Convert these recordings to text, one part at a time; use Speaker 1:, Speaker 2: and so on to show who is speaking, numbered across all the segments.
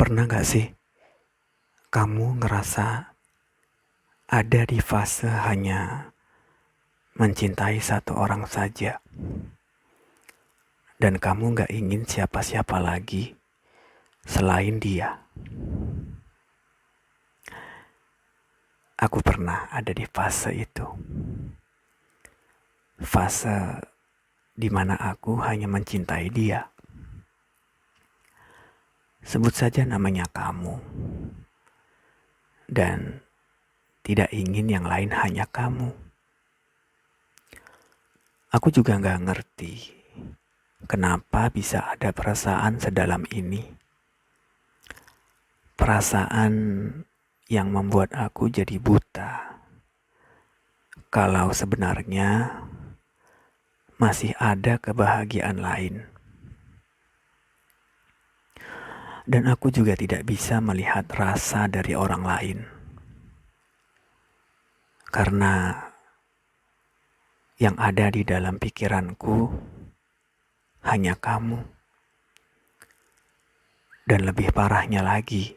Speaker 1: Pernah gak sih kamu ngerasa ada di fase hanya mencintai satu orang saja dan kamu gak ingin siapa-siapa lagi selain dia? Aku pernah ada di fase itu. Fase dimana aku hanya mencintai dia. Sebut saja namanya kamu. Dan tidak ingin yang lain hanya kamu. Aku juga gak ngerti kenapa bisa ada perasaan sedalam ini. Perasaan yang membuat aku jadi buta. Kalau sebenarnya masih ada kebahagiaan lain. Dan aku juga tidak bisa melihat rasa dari orang lain. Karena yang ada di dalam pikiranku hanya kamu. Dan lebih parahnya lagi,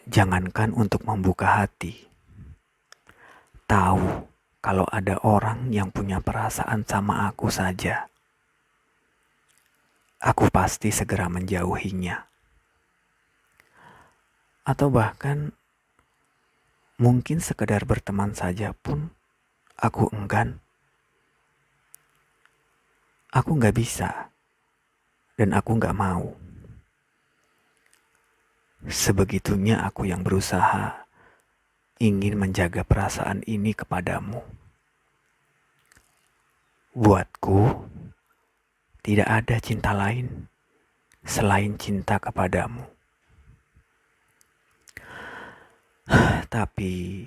Speaker 1: jangankan untuk membuka hati. Tahu kalau ada orang yang punya perasaan sama aku saja, aku pasti segera menjauhinya. Atau bahkan mungkin sekedar berteman saja pun aku enggan. Aku gak bisa dan aku gak mau. Sebegitunya aku yang berusaha ingin menjaga perasaan ini kepadamu. Buatku, tidak ada cinta lain selain cinta kepadamu. Tapi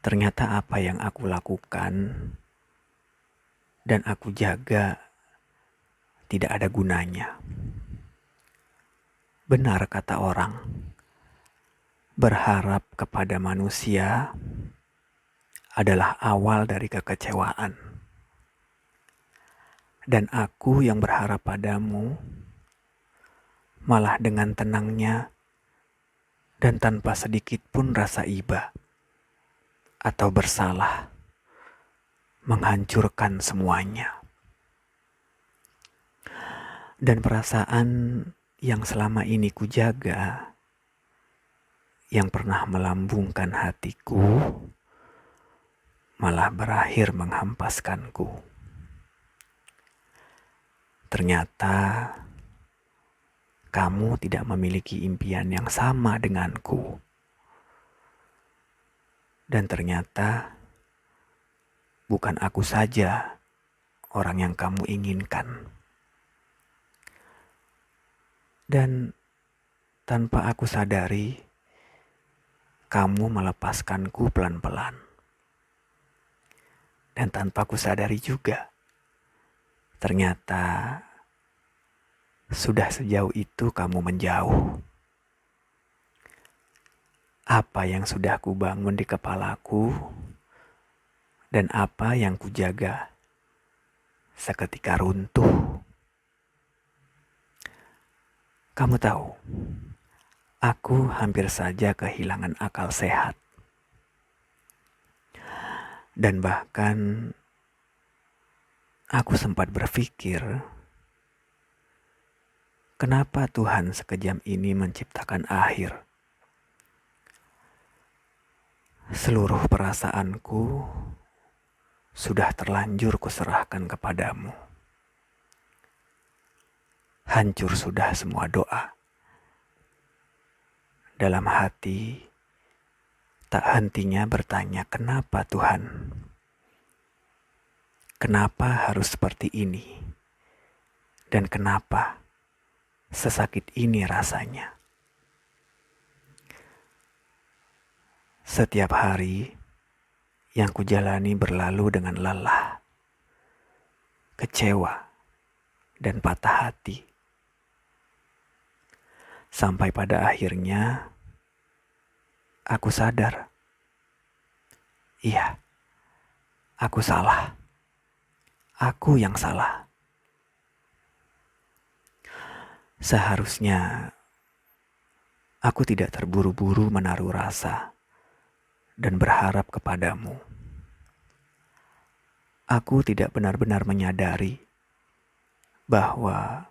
Speaker 1: ternyata apa yang aku lakukan dan aku jaga tidak ada gunanya. Benar kata orang, berharap kepada manusia adalah awal dari kekecewaan. Dan aku yang berharap padamu malah dengan tenangnya dan tanpa sedikit pun rasa iba atau bersalah menghancurkan semuanya. Dan perasaan yang selama ini kujaga, yang pernah melambungkan hatiku, malah berakhir menghampaskanku. Ternyata kamu tidak memiliki impian yang sama denganku. Dan ternyata bukan aku saja orang yang kamu inginkan. Dan tanpa aku sadari, kamu melepaskanku pelan-pelan. Dan tanpa aku sadari juga, ternyata sudah sejauh itu kamu menjauh. Apa yang sudah kubangun di kepalaku dan apa yang kujaga seketika runtuh. Kamu tahu, aku hampir saja kehilangan akal sehat. Dan bahkan aku sempat berpikir, kenapa Tuhan sekejam ini menciptakan akhir? Seluruh perasaanku sudah terlanjur kuserahkan kepadamu. Hancur sudah semua doa. Dalam hati, tak hentinya bertanya, kenapa Tuhan? Kenapa harus seperti ini? Dan kenapa sesakit ini rasanya? Setiap hari yang kujalani berlalu dengan lelah, kecewa, dan patah hati. Sampai pada akhirnya, aku sadar. Iya, aku salah. Aku yang salah. Seharusnya aku tidak terburu-buru menaruh rasa dan berharap kepadamu. Aku tidak benar-benar menyadari bahwa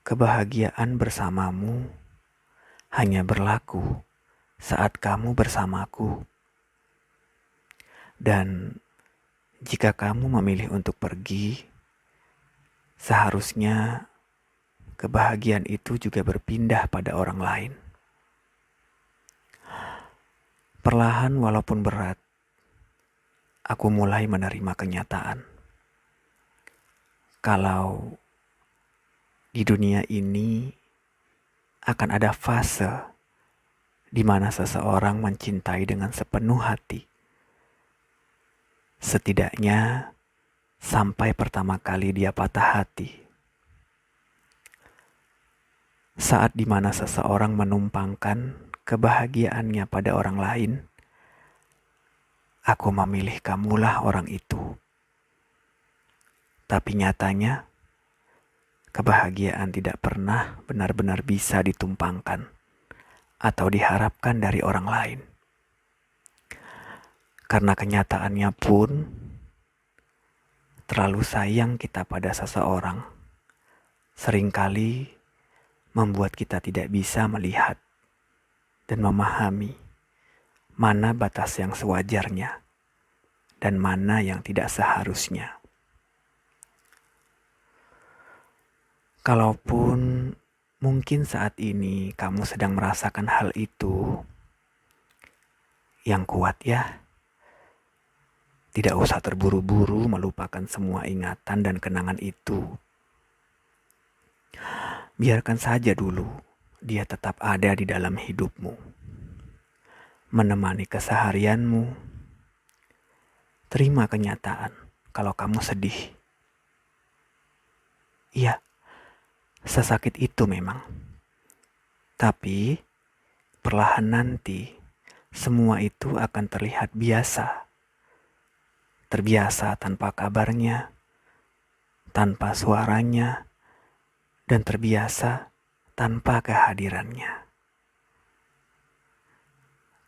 Speaker 1: kebahagiaan bersamamu hanya berlaku saat kamu bersamaku. Dan jika kamu memilih untuk pergi, seharusnya kebahagiaan itu juga berpindah pada orang lain. Perlahan walaupun berat, aku mulai menerima kenyataan. Kalau di dunia ini akan ada fase di mana seseorang mencintai dengan sepenuh hati. Setidaknya sampai pertama kali dia patah hati. Saat di mana seseorang menumpangkan kebahagiaannya pada orang lain, aku memilih kamulah orang itu. Tapi nyatanya, kebahagiaan tidak pernah benar-benar bisa ditumpangkan atau diharapkan dari orang lain. Karena kenyataannya pun, terlalu sayang kita pada seseorang seringkali membuat kita tidak bisa melihat dan memahami mana batas yang sewajarnya dan mana yang tidak seharusnya. Kalaupun mungkin saat ini kamu sedang merasakan hal itu, yang kuat ya, tidak usah terburu-buru melupakan semua ingatan dan kenangan itu. Biarkan saja dulu dia tetap ada di dalam hidupmu, menemani keseharianmu. Terima kenyataan kalau kamu sedih. Iya, sesakit itu memang. Tapi perlahan nanti semua itu akan terlihat biasa. Terbiasa tanpa kabarnya, tanpa suaranya, dan terbiasa tanpa kehadirannya.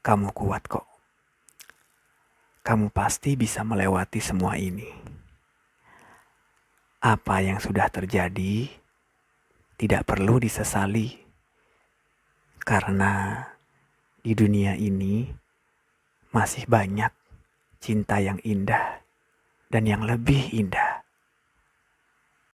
Speaker 1: Kamu kuat kok. Kamu pasti bisa melewati semua ini. Apa yang sudah terjadi tidak perlu disesali. Karena di dunia ini masih banyak cinta yang indah dan yang lebih indah.